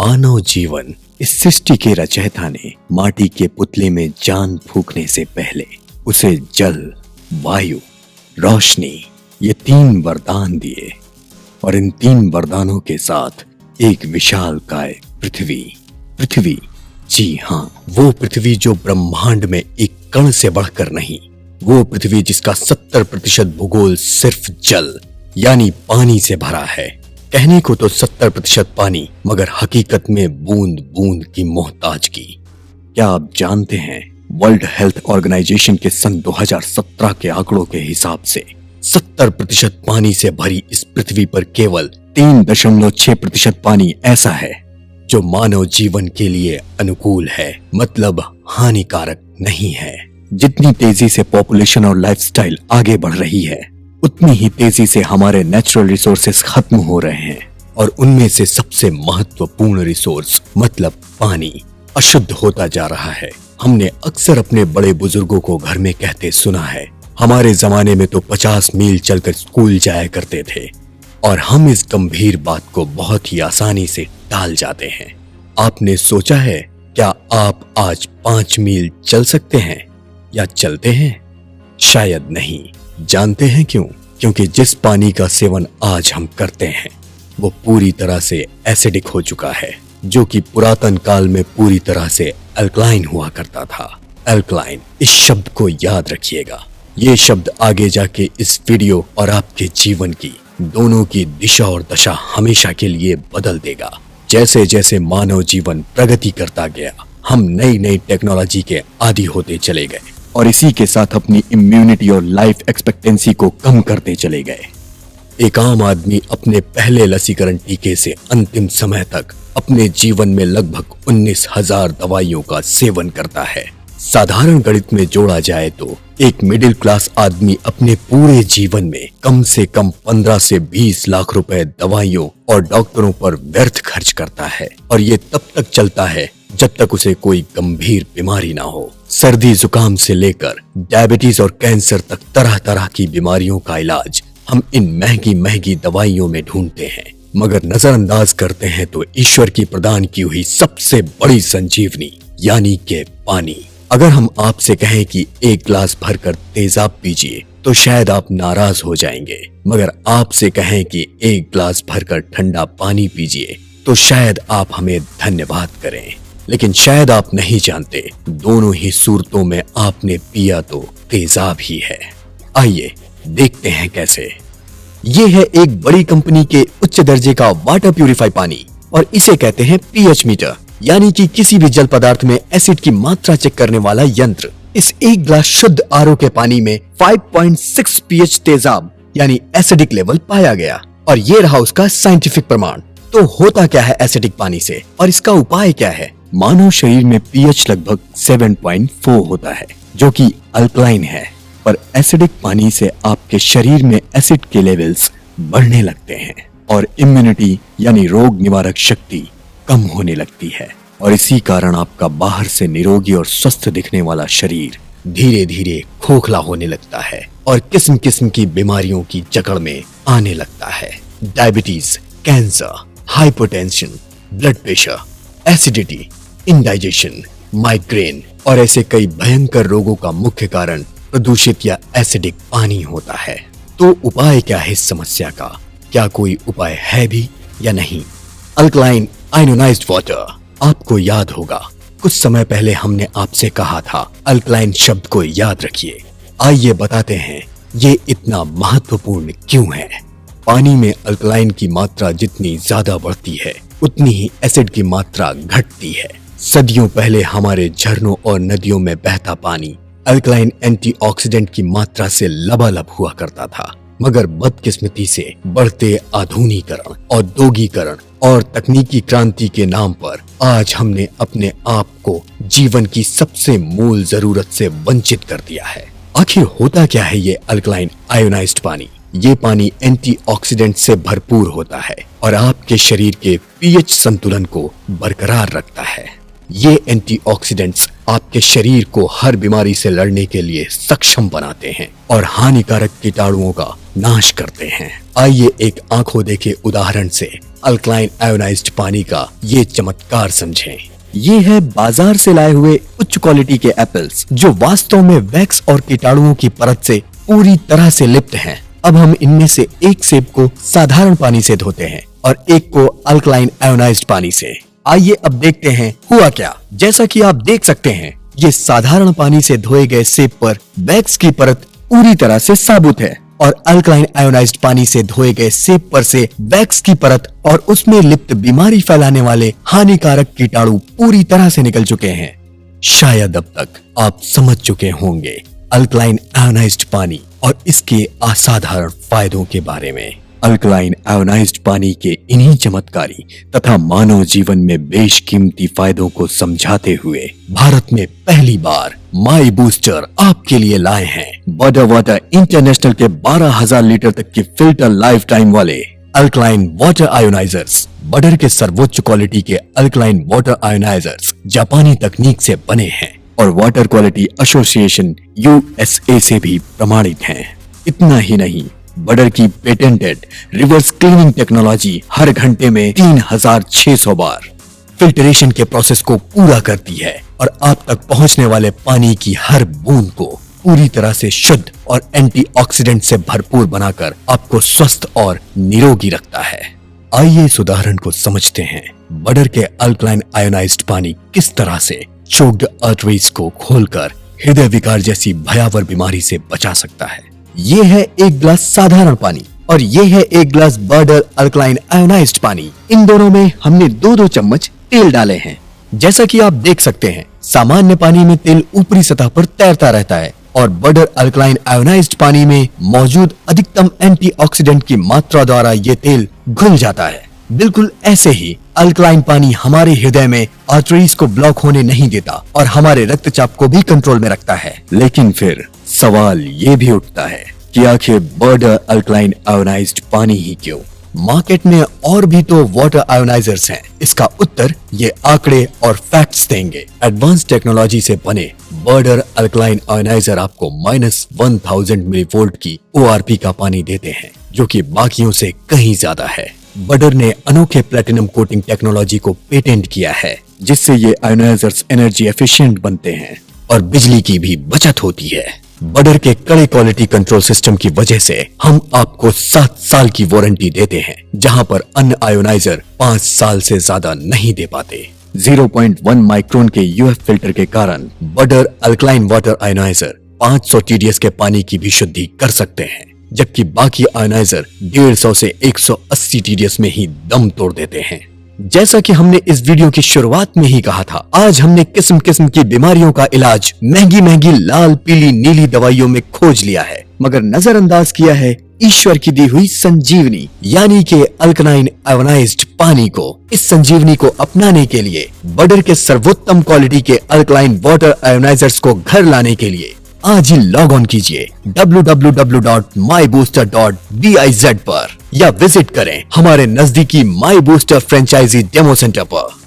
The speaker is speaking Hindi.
मानव जीवन इस सृष्टि के रचयिता ने माटी के पुतले में जान फूंकने से पहले उसे जल, वायु, रोशनी ये 3 वरदान दिए और इन 3 वरदानों के साथ एक विशालकाय पृथ्वी, जी हाँ, वो पृथ्वी जो ब्रह्मांड में एक कण से बढ़कर नहीं, वो पृथ्वी जिसका 70% भूगोल सिर्फ जल यानी पानी से भरा है। कहने को तो 70% पानी, मगर हकीकत में बूंद बूंद की मोहताज की। क्या आप जानते हैं वर्ल्ड हेल्थ ऑर्गेनाइजेशन के सन 2017 के आंकड़ों के हिसाब से 70% पानी से भरी इस पृथ्वी पर केवल 3.6% पानी ऐसा है जो मानव जीवन के लिए अनुकूल है, मतलब हानिकारक नहीं है। जितनी तेजी से पॉपुलेशन और लाइफस्टाइल आगे बढ़ रही है, उतनी ही तेजी से हमारे नेचुरल रिसोर्सेस खत्म हो रहे हैं और उनमें से सबसे महत्वपूर्ण रिसोर्स मतलब पानी अशुद्ध होता जा रहा है। हमने अक्सर अपने बड़े बुजुर्गों को घर में कहते सुना है, हमारे जमाने में तो 50 मील चलकर स्कूल जाया करते थे, और हम इस गंभीर बात को बहुत ही आसानी से टाल जाते हैं। आपने सोचा है क्या आप आज 5 मील चल सकते हैं या चलते हैं? शायद नहीं। जानते हैं क्यों? क्योंकि जिस पानी का सेवन आज हम करते हैं वो पूरी तरह से एसिडिक हो चुका है, जो कि पुरातन काल में पूरी तरह से अल्कलाइन हुआ करता था। अल्कलाइन, इस शब्द को याद रखिएगा। ये शब्द आगे जाके इस वीडियो और आपके जीवन की दोनों की दिशा और दशा हमेशा के लिए बदल देगा। जैसे जैसे मानव जीवन प्रगति करता गया, हम नई नई टेक्नोलॉजी के आदी होते चले गए और इसी के साथ अपनी इम्यूनिटी और लाइफ एक्सपेक्टेंसी को कम करते चले गए। एक आम आदमी अपने पहले लसीकरण टीके से अंतिम समय तक अपने जीवन में लगभग 19,000 दवाइयों का सेवन करता है। साधारण गणित में जोड़ा जाए तो एक मिडिल क्लास आदमी अपने पूरे जीवन में कम से कम 15 से 20 लाख रुपए दवाइयों और डॉक्टरों पर व्यर्थ खर्च करता है, और ये तब तक चलता है जब तक उसे कोई गंभीर बीमारी ना हो। सर्दी जुकाम से लेकर डायबिटीज और कैंसर तक तरह तरह की बीमारियों का इलाज हम इन महंगी महंगी दवाइयों में ढूंढते हैं, मगर नजरअंदाज करते हैं तो ईश्वर की प्रदान की हुई सबसे बड़ी संजीवनी यानी के पानी। अगर हम आपसे कहें कि 1 गिलास भरकर तेजाब पीजिए तो शायद आप नाराज हो जाएंगे, मगर आपसे कहें कि 1 गिलास भरकर ठंडा पानी पीजिए तो शायद आप हमें धन्यवाद करें। लेकिन शायद आप नहीं जानते, दोनों ही सूरतों में आपने पिया तो तेजाब ही है। आइए देखते हैं कैसे। ये है एक बड़ी कंपनी के उच्च दर्जे का वाटर प्यूरिफाई पानी, और इसे कहते हैं पीएच मीटर, यानी कि किसी भी जल पदार्थ में एसिड की मात्रा चेक करने वाला यंत्र। इस 1 गिलास शुद्ध आरओ के पानी में 5.6 पीएच तेजाब यानी एसिडिक लेवल पाया गया, और ये रहा उसका साइंटिफिक प्रमाण। तो होता क्या है एसिडिक पानी से, और इसका उपाय क्या है? मानव शरीर में पीएच लगभग 7.4 होता है, जो कि अल्कलाइन है, पर एसिडिक पानी से आपके शरीर में एसिड के लेवल्स बढ़ने लगते हैं और इम्यूनिटी यानी रोग निवारक शक्ति कम होने लगती है, और इसी कारण आपका बाहर से निरोगी और स्वस्थ दिखने वाला शरीर धीरे धीरे खोखला होने लगता है और किस्म किस्म की बीमारियों की जकड़ में आने लगता है। Diabetes, cancer, hypertension, blood pressure, acidity, indigestion, migraine और ऐसे कई भयंकर रोगों का मुख्य कारण प्रदूषित या एसिडिक पानी होता है। तो उपाय क्या है इस समस्या का? क्या कोई उपाय है भी या नहीं? Alkaline ionized water. आपको याद होगा कुछ समय पहले हमने आपसे कहा था अल्कलाइन शब्द को याद रखिए। आइए बताते हैं ये इतना महत्वपूर्ण क्यों है। पानी में अल्कलाइन की मात्रा जितनी ज्यादा बढ़ती है उतनी ही एसिड की मात्रा घटती है। सदियों पहले हमारे झरनों और नदियों में बहता पानी अल्कलाइन एंटीऑक्सीडेंट की मात्रा से लबालब हुआ करता था, मगर बदकिस्मती से बढ़ते आधुनिकीकरण, औद्योगिकरण और तकनीकी क्रांति के नाम पर आज हमने अपने आप को जीवन की सबसे मूल जरूरत से वंचित कर दिया है। आखिर होता क्या है ये अल्कलाइन आयोनाइज्ड पानी? ये पानी एंटीऑक्सीडेंट से भरपूर होता है और आपके शरीर के पीएच संतुलन को बरकरार रखता है। ये एंटीऑक्सीडेंट्स आपके शरीर को हर बीमारी से लड़ने के लिए सक्षम बनाते हैं और हानिकारक कीटाणुओं का नाश करते हैं। आइए एक आंखों देखे उदाहरण से अल्कलाइन आयोनाइज्ड पानी का ये चमत्कार समझें। ये है बाजार से लाए हुए उच्च क्वालिटी के एप्पल्स जो वास्तव में वैक्स और कीटाणुओं की परत से पूरी तरह से लिप्त हैं। अब हम इनमें से एक सेब को साधारण पानी से धोते हैं और एक को अल्कलाइन आयोनाइज्ड पानी से। आइए अब देखते हैं हुआ क्या। जैसा कि आप देख सकते हैं, ये साधारण पानी से धोए गए सेब पर वैक्स की परत पूरी तरह से साबुत है और अल्कलाइन आयोनाइज्ड पानी से धोए गए सेब पर से वैक्स की परत और उसमें लिप्त बीमारी फैलाने वाले हानिकारक कीटाणु पूरी तरह से निकल चुके हैं। शायद अब तक आप समझ चुके होंगे अल्कलाइन आयोनाइज्ड पानी और इसके असाधारण फायदों के बारे में। अल्कलाइन आयोनाइज्ड पानी के इन्हीं चमत्कारी तथा मानव जीवन में बेशकीमती फायदों को समझाते हुए भारत में पहली बार माई बूस्टर आपके लिए लाए हैं बडर वाटर इंटरनेशनल के 12,000 लीटर तक की फिल्टर लाइफ टाइम वाले अल्कलाइन वाटर आयोनाइजर्स। बडर के सर्वोच्च क्वालिटी के अल्कलाइन वाटर आयोनाइजर्स जापानी तकनीक से बने हैं और वाटर क्वालिटी एसोसिएशन USA से भी प्रमाणित हैं। इतना ही नहीं, बडर की पेटेंटेड रिवर्स क्लीनिंग टेक्नोलॉजी हर घंटे में 3600 बार फिल्टरेशन के प्रोसेस को पूरा करती है और आप तक पहुंचने वाले पानी की हर बूंद को पूरी तरह से शुद्ध और एंटीऑक्सीडेंट से भरपूर बनाकर आपको स्वस्थ और निरोगी रखता है। आइए इस उदाहरण को समझते हैं। बडर के अल्कलाइन आयोनाइज्ड पानी किस तरह से चोक्ड आर्टरीज को खोलकर हृदय विकार जैसी भयावह बीमारी से बचा सकता है। ये है एक गिलास साधारण पानी और ये है एक गिलास बडर अल्कलाइन आयोनाइज्ड पानी। इन दोनों में हमने 2-2 चम्मच तेल डाले हैं। जैसा कि आप देख सकते हैं, सामान्य पानी में तेल ऊपरी सतह पर तैरता रहता है और बडर अल्कलाइन आयोनाइज्ड पानी में मौजूद अधिकतम एंटीऑक्सीडेंट की मात्रा द्वारा ये तेल घुल जाता है। बिल्कुल ऐसे ही अल्कलाइन पानी हमारे हृदय में आर्टरीज को ब्लॉक होने नहीं देता और हमारे रक्तचाप को भी कंट्रोल में रखता है। लेकिन फिर सवाल ये भी उठता है कि आखिर बडर अल्कलाइन आयोनाइज्ड पानी ही क्यों? मार्केट में और भी तो वाटर आयोनाइजर्स हैं। इसका उत्तर ये आंकड़े और फैक्ट्स देंगे। एडवांस टेक्नोलॉजी से बने बडर अल्कलाइन आयोनाइजर आपको -1000 मिलीवोल्ट की ORP का पानी देते हैं, जो कि बाकियों से कहीं ज्यादा है। बडर ने अनोखे प्लेटिनम कोटिंग टेक्नोलॉजी को पेटेंट किया है, जिससे ये आयोनाइजर्स एनर्जी एफिशिएंट बनते हैं और बिजली की भी बचत होती है। बडर के कड़े क्वालिटी कंट्रोल सिस्टम की वजह से हम आपको 7 साल की वारंटी देते हैं, जहां पर अन्य आयोनाइजर 5 साल से ज्यादा नहीं दे पाते। 0.1 माइक्रोन के UF फिल्टर के कारण बडर अल्कलाइन वाटर आयोनाइजर 500 TDS के पानी की भी शुद्धि कर सकते हैं, जबकि बाकी आयोनाइजर 150 से 180 TDS में ही दम तोड़ देते हैं। जैसा कि हमने इस वीडियो की शुरुआत में ही कहा था, आज हमने किस्म किस्म की बीमारियों का इलाज महंगी महंगी लाल पीली नीली दवाइयों में खोज लिया है, मगर नजरअंदाज किया है ईश्वर की दी हुई संजीवनी यानी कि अल्कलाइन आयोनाइज्ड पानी को। इस संजीवनी को अपनाने के लिए बडर के सर्वोत्तम क्वालिटी के अल्कलाइन वाटर आयोनाइजर्स को घर लाने के लिए आज ही लॉग ऑन कीजिए www.mybooster.biz पर या विजिट करें हमारे नजदीकी माई बूस्टर फ्रेंचाइजी डेमो सेंटर पर।